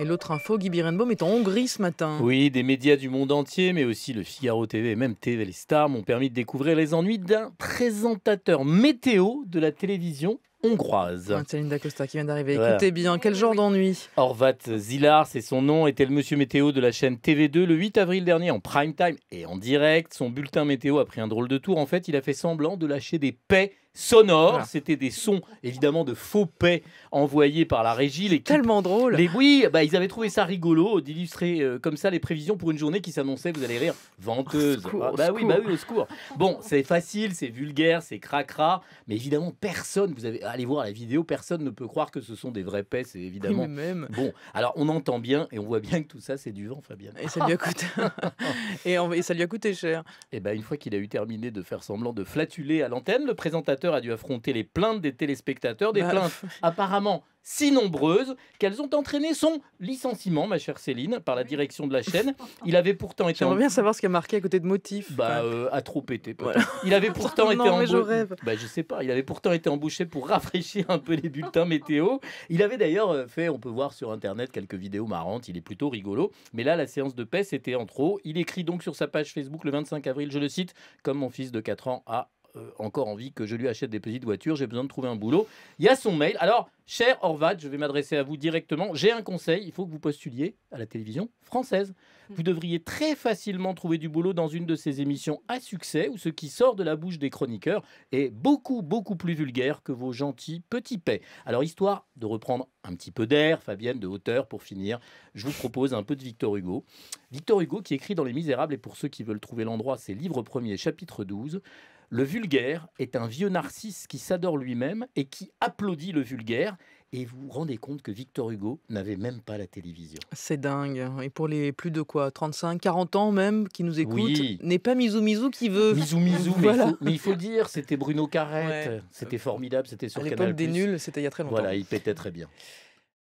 Et l'autre info, Guy Birenbaum est en Hongrie ce matin. Oui, des médias du monde entier, mais aussi le Figaro TV et même TV Les Stars m'ont permis de découvrir les ennuis d'un présentateur météo de la télévision hongroise. Céline Dacosta qui vient d'arriver. Voilà. Écoutez bien, quel genre d'ennui? Horvat Zilar, c'est son nom, était le monsieur météo de la chaîne TV2 le 8 avril dernier en prime time et en direct. Son bulletin météo a pris un drôle de tour. En fait, il a fait semblant de lâcher des paix sonores. Voilà. C'était des sons, évidemment, de faux paix envoyés par la régie. L'équipe- Tellement drôle. Oui, ils avaient trouvé ça rigolo d'illustrer comme ça les prévisions pour une journée qui s'annonçait, vous allez rire, venteuse. Au secours, Oui, au secours. Bon, c'est facile, c'est vulgaire, c'est cracra, mais évidemment, personne, allez voir la vidéo, personne ne peut croire que ce sont des vrais paix, c'est Oui, évidemment... mais même. Bon, alors on entend bien et on voit bien que tout ça, c'est du vent, Fabienne. Et ça lui a coûté. et ça lui a coûté cher. Et une fois qu'il a eu terminé de faire semblant de flatuler à l'antenne, le présentateur a dû affronter les plaintes des téléspectateurs, des plaintes apparemment si nombreuses qu'elles ont entraîné son licenciement, ma chère Céline, par la direction de la chaîne. Il avait pourtant été... J'aimerais bien savoir ce qu'il y a marqué à côté de motif. À trop péter. Voilà. Il avait pourtant été Non, mais je rêve. je sais pas. Il avait pourtant été embauché pour rafraîchir un peu les bulletins météo. Il avait d'ailleurs fait, on peut voir sur internet quelques vidéos marrantes. Il est plutôt rigolo. Mais là, la séance de paix, c'était en trop. Il écrit donc sur sa page Facebook le 25 avril, je le cite, comme mon fils de 4 ans a encore envie que je lui achète des petites voitures, j'ai besoin de trouver un boulot. Il y a son mail. Alors, cher Horvat, je vais m'adresser à vous directement. J'ai un conseil, il faut que vous postuliez à la télévision française. Vous devriez très facilement trouver du boulot dans une de ces émissions à succès où ce qui sort de la bouche des chroniqueurs est beaucoup, beaucoup plus vulgaire que vos gentils petits paix. Alors, histoire de reprendre un petit peu d'air, Fabienne, de hauteur pour finir, je vous propose un peu de Victor Hugo. Victor Hugo qui écrit dans Les Misérables, et pour ceux qui veulent trouver l'endroit, c'est livre 1er, chapitre 12. Le vulgaire est un vieux narcisse qui s'adore lui-même et qui applaudit le vulgaire. Et vous vous rendez compte que Victor Hugo n'avait même pas la télévision. C'est dingue. Et pour les plus de 35, 40 ans même qui nous écoutent, Oui. n'est pas Misou qui veut. Misou, Voilà. mais il faut dire, c'était Bruno Carrette. Ouais. C'était formidable, c'était sur À Canal+. l'époque des nuls, c'était il y a très longtemps. Voilà, il pétait très bien.